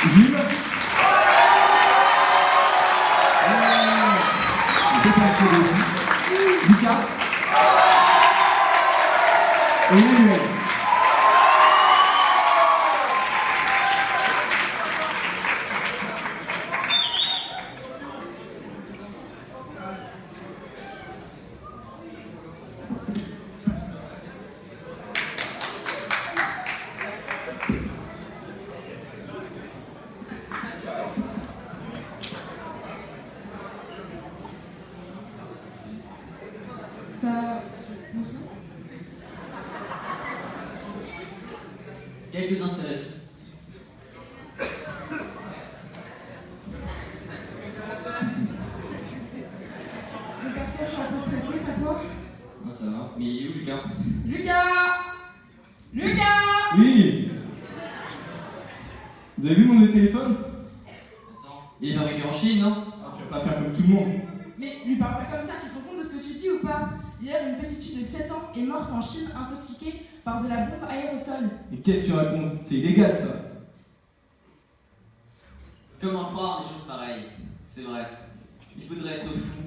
Jules. Lucas. Et Emmanuel. Quelques installations. Perso, je suis un peu stressée, pas toi? Ah, ça va. Mais il est où, Lucas? Lucas! Oui. Vous avez vu mon téléphone? Attends. Il est arrivé en Chine, non? Ah, tu vas pas faire comme tout le monde. Mais lui parle pas comme ça, tu te rends compte de ce que tu dis ou pas? Hier, une petite fille de 7 ans est morte en Chine intoxiquée par de la bombe aérosol. Mais qu'est-ce que tu racontes? C'est illégal ça. Comment croire des choses pareilles? C'est vrai. Il faudrait être fou.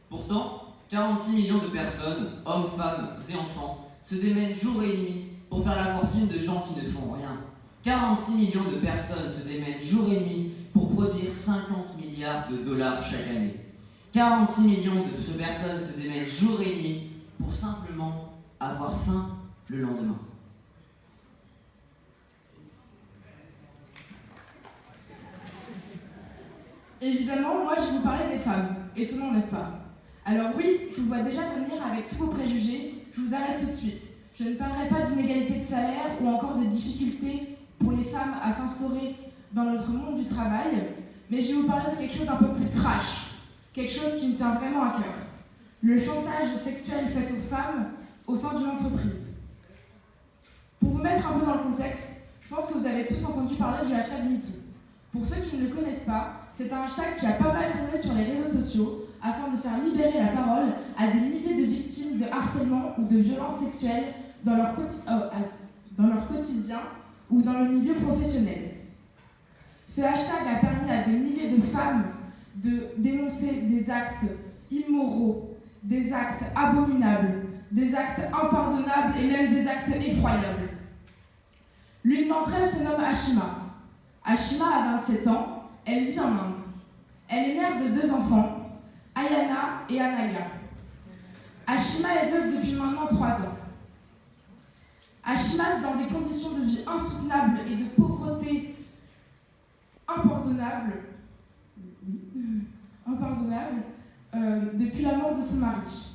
Pourtant, 46 millions de personnes, hommes, femmes et enfants, se démènent jour et nuit pour faire la fortune de gens qui ne font rien. 46 millions de personnes se démènent jour et nuit pour produire 50 milliards de dollars chaque année. 46 millions de personnes se démènent jour et nuit pour simplement avoir faim le lendemain. Évidemment, moi, je vais vous parler des femmes. Étonnant, n'est-ce pas? Alors oui, je vous vois déjà venir avec tous vos préjugés. Je vous arrête tout de suite. Je ne parlerai pas d'inégalité de salaire ou encore de difficultés pour les femmes à s'instaurer dans notre monde du travail, mais je vais vous parler de quelque chose d'un peu plus trash. Quelque chose qui me tient vraiment à cœur. Le chantage sexuel fait aux femmes au sein d'une entreprise. Pour vous mettre un peu dans le contexte, je pense que vous avez tous entendu parler du hashtag MeToo. Pour ceux qui ne le connaissent pas, c'est un hashtag qui a pas mal tourné sur les réseaux sociaux afin de faire libérer la parole à des milliers de victimes de harcèlement ou de violences sexuelles dans leur quotidien ou dans le milieu professionnel. Ce hashtag a permis à des milliers de femmes de dénoncer des actes immoraux, des actes abominables, des actes impardonnables et même des actes effroyables. L'une d'entre elles se nomme Ashima. Ashima a 27 ans, elle vit en Inde. Elle est mère de 2 enfants, Ayana et Anaga. Ashima est veuve depuis maintenant 3 ans. Ashima vit dans des conditions de vie insoutenables et de pauvreté impardonnables depuis la mort de son mari.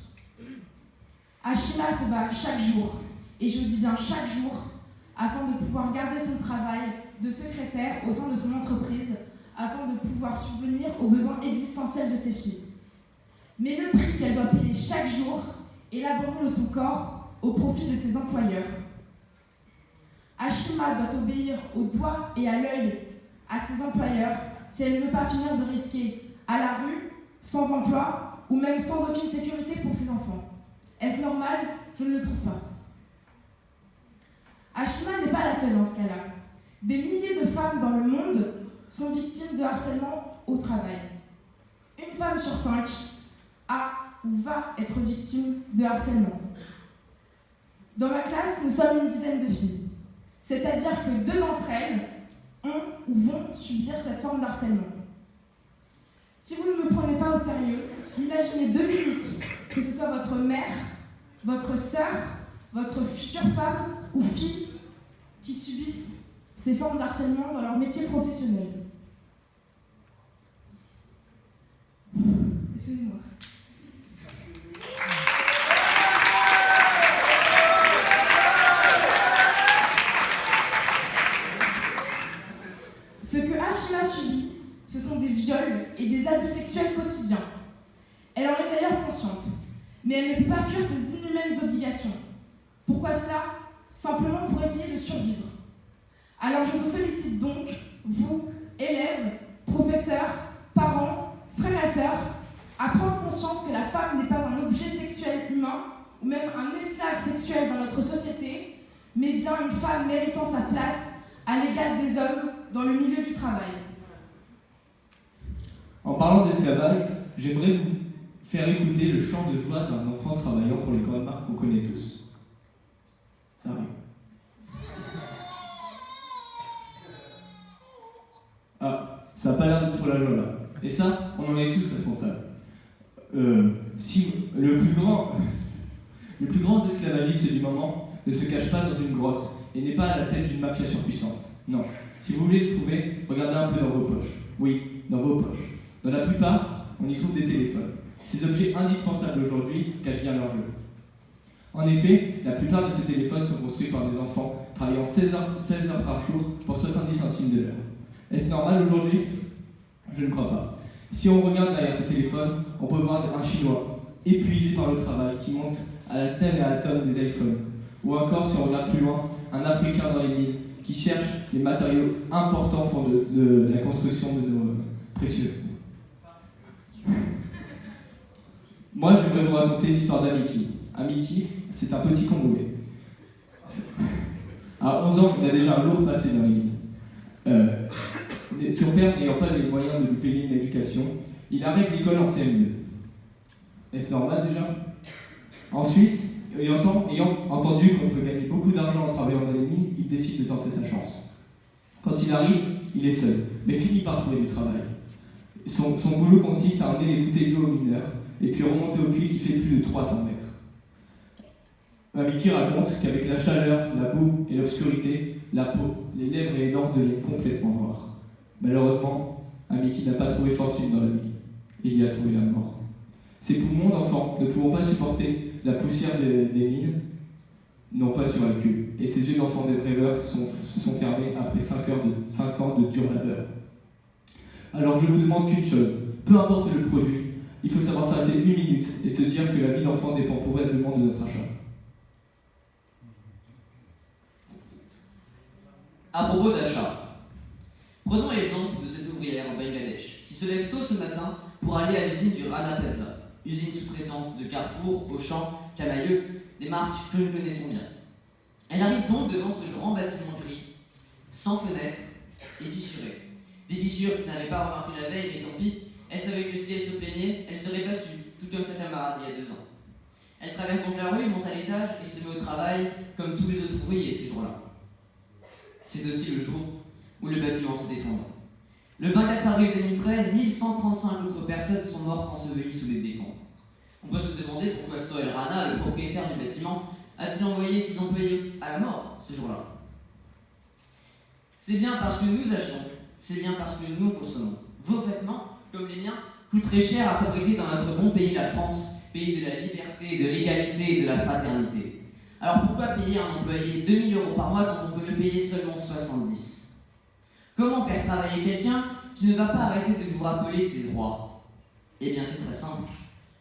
Ashima se bat chaque jour, et je dis bien chaque jour, afin de pouvoir garder son travail de secrétaire au sein de son entreprise, afin de pouvoir subvenir aux besoins existentiels de ses filles. Mais le prix qu'elle doit payer chaque jour est l'abandon de son corps au profit de ses employeurs. Ashima doit obéir au doigt et à l'œil à ses employeurs si elle ne veut pas finir de risquer à la rue, sans emploi ou même sans aucune sécurité pour ses enfants. Est-ce normal? Je ne le trouve pas. Ashima n'est pas la seule dans ce cas-là. Des milliers de femmes dans le monde sont victimes de harcèlement au travail. Une femme sur 5 a ou va être victime de harcèlement. Dans ma classe, nous sommes une dizaine de filles. C'est-à-dire que 2 d'entre elles ont ou vont subir cette forme d'harcèlement. Si vous ne me prenez pas au sérieux, imaginez 2 minutes que ce soit votre mère, votre sœur, votre future femme ou fille qui subissent ces formes d'harcèlement dans leur métier professionnel. Excusez-moi. Ce que Ashima subit, ce sont des viols et des abus sexuels quotidiens. Elle en est d'ailleurs consciente, mais elle ne peut pas fuir ses inhumaines obligations. Pourquoi cela? Simplement pour essayer de survivre. Alors je vous sollicite donc, vous, élèves, professeurs, parents, frères et sœurs, à prendre conscience que la femme n'est pas un objet sexuel humain, ou même un esclave sexuel dans notre société, mais bien une femme méritant sa place à l'égal des hommes dans le milieu du travail. En parlant d'esclavage, j'aimerais vous faire écouter le chant de joie d'un enfant travaillant pour les grandes marques qu'on connaît tous. Ça arrive. Ah, ça n'a pas l'air d'être la joie là. Et ça, on en est tous responsables. Si le plus grand esclavagiste du moment ne se cache pas dans une grotte et n'est pas à la tête d'une mafia surpuissante. Non. Si vous voulez le trouver, regardez un peu dans vos poches. Oui, dans vos poches. Dans la plupart, on y trouve des téléphones. Ces objets indispensables aujourd'hui cachent bien leur jeu. En effet, la plupart de ces téléphones sont construits par des enfants travaillant 16 heures par jour pour 70 centimes de l'heure. Est-ce normal aujourd'hui? Je ne crois pas. Si on regarde derrière ce téléphone, on peut voir un Chinois épuisé par le travail qui monte à la tonne et à la tonne des iPhones. Ou encore, si on regarde plus loin, un Africain dans les mines qui cherche les matériaux importants pour de la construction de nos précieux. Moi, j'aimerais vous raconter l'histoire d'Amiki. Amiki, c'est un petit Congolais. À 11 ans, il a déjà un lourd passé dans les mines. Son père n'ayant pas les moyens de lui payer une éducation, il arrête l'école en CM2. Est-ce normal déjà? Ensuite, ayant entendu qu'on peut gagner beaucoup d'argent en travaillant dans les mines, il décide de tenter sa chance. Quand il arrive, il est seul, mais finit par trouver du travail. Son boulot consiste à emmener les bouteilles d'eau aux mineurs, et puis remonter au puits qui fait plus de 300 mètres. Amiki raconte qu'avec la chaleur, la boue et l'obscurité, la peau, les lèvres et les dents deviennent complètement noires. Malheureusement, Amiki n'a pas trouvé fortune dans la vie. Il y a trouvé la mort. Ses poumons d'enfant ne pouvant pas supporter la poussière des mines, n'ont pas survécu. Et ses yeux d'enfant des rêveurs se sont fermés après 5 ans de dur labeur. Alors je vous demande qu'une chose, peu importe le produit, il faut savoir s'arrêter 1 minute et se dire que la vie d'enfant dépend probablement de notre achat. À propos d'achat, prenons l'exemple de cette ouvrière en Bangladesh qui se lève tôt ce matin pour aller à l'usine du Rana Plaza, usine sous-traitante de Carrefour, Auchan, Camailleux, des marques que nous connaissons bien. Elle arrive donc devant ce grand bâtiment gris, sans fenêtres et fissuré. Des fissures qu'elle n'avait pas remarquées la veille, mais tant pis, elle savait que si elle se plaignait, elle serait battue, tout comme sa camarade il y a 2 ans. Elle traverse donc la rue, monte à l'étage et se met au travail comme tous les autres ouvriers ce jour-là. C'est aussi le jour où le bâtiment se défend. Le 24 avril 2013, 1135 autres personnes sont mortes ensevelies sous les décombres. On peut se demander pourquoi Sohail Rana, le propriétaire du bâtiment, a-t-il envoyé ses employés à la mort ce jour-là? C'est bien parce que nous achetons, c'est bien parce que nous consommons. Vos vêtements, comme les miens, coûtent très cher à fabriquer dans notre bon pays, la France, pays de la liberté, de l'égalité et de la fraternité. Alors pourquoi payer un employé 2 000 € par mois quand on peut le payer seulement 70? Comment faire travailler quelqu'un qui ne va pas arrêter de vous rappeler ses droits? Eh bien c'est très simple.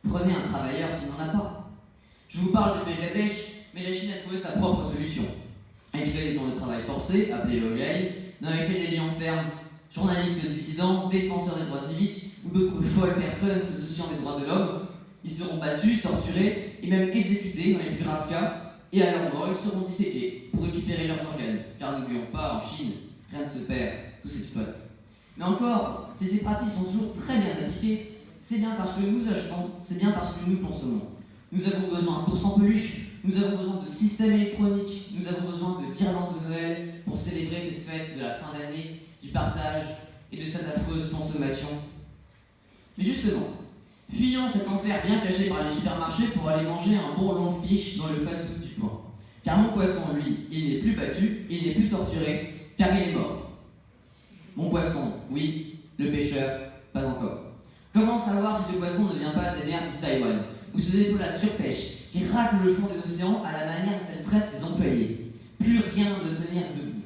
Prenez un travailleur qui n'en a pas. Je vous parle du Bangladesh, mais la Chine a trouvé sa propre solution. Elle crée des temps de travail forcés, appelés Logai, dans lesquels elle y enferme journalistes dissidents, défenseurs des droits civiques ou d'autres folles personnes se souciant des droits de l'homme. Ils seront battus, torturés et même exécutés dans les plus graves cas. Et à leur mort, ils seront disséqués pour récupérer leurs organes. Car n'oublions pas, en Chine, rien ne se perd, tout s'exploite. Mais encore, si ces pratiques sont toujours très bien appliquées, c'est bien parce que nous achetons, c'est bien parce que nous consommons. Nous avons besoin d'ours en peluche, nous avons besoin de systèmes électroniques, nous avons besoin de guirlandes de Noël pour célébrer cette fête de la fin d'année, du partage et de cette affreuse consommation. Mais justement, fuyons cet enfer bien caché par les supermarchés pour aller manger un bon long fiche dans le fast-food du coin. Car mon poisson, lui, il n'est plus battu, il n'est plus torturé, car il est mort. Mon poisson, oui, le pêcheur, pas encore. Comment savoir si ce poisson ne vient pas des mers du Taïwan, où se déploie la surpêche, qui racle le fond des océans à la manière dont elle traite ses employés? Plus rien de tenir debout.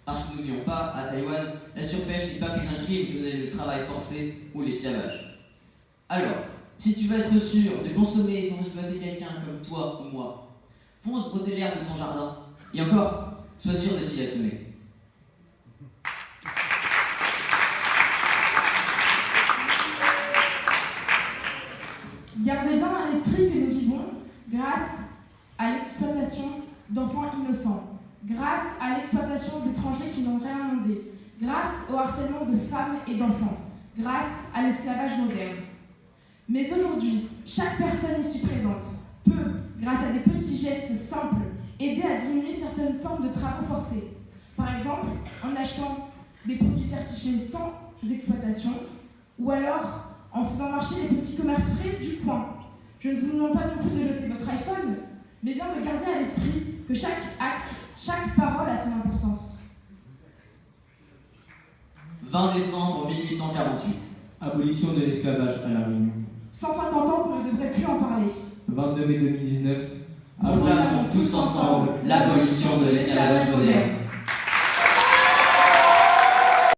Parce que n'oublions pas, à Taïwan, la surpêche n'est pas plus un crime que le travail forcé ou l'esclavage. Alors, si tu veux être sûr de consommer sans exploiter quelqu'un comme toi ou moi, fonce broter l'herbe de ton jardin. Et encore, sois sûr de qui l'a semé. Gardez bien à l'esprit que nous vivons grâce à l'exploitation d'enfants innocents, grâce à l'exploitation d'étrangers qui n'ont rien demandé, grâce au harcèlement de femmes et d'enfants, grâce à l'esclavage moderne. Mais aujourd'hui, chaque personne ici présente peut, grâce à des petits gestes simples, aider à diminuer certaines formes de travaux forcés. Par exemple, en achetant des produits certifiés sans exploitation, ou alors en faisant marcher les petits commerces frais du coin. Je ne vous demande pas non plus de jeter votre iPhone, mais bien de garder à l'esprit que chaque acte, chaque parole a son importance. 20 décembre 1848. Abolition de l'esclavage à La Réunion. 150 ans qu'on ne devrait plus en parler. 22 mai 2019. Proclamons tous ensemble l'abolition de l'esclavage moderne.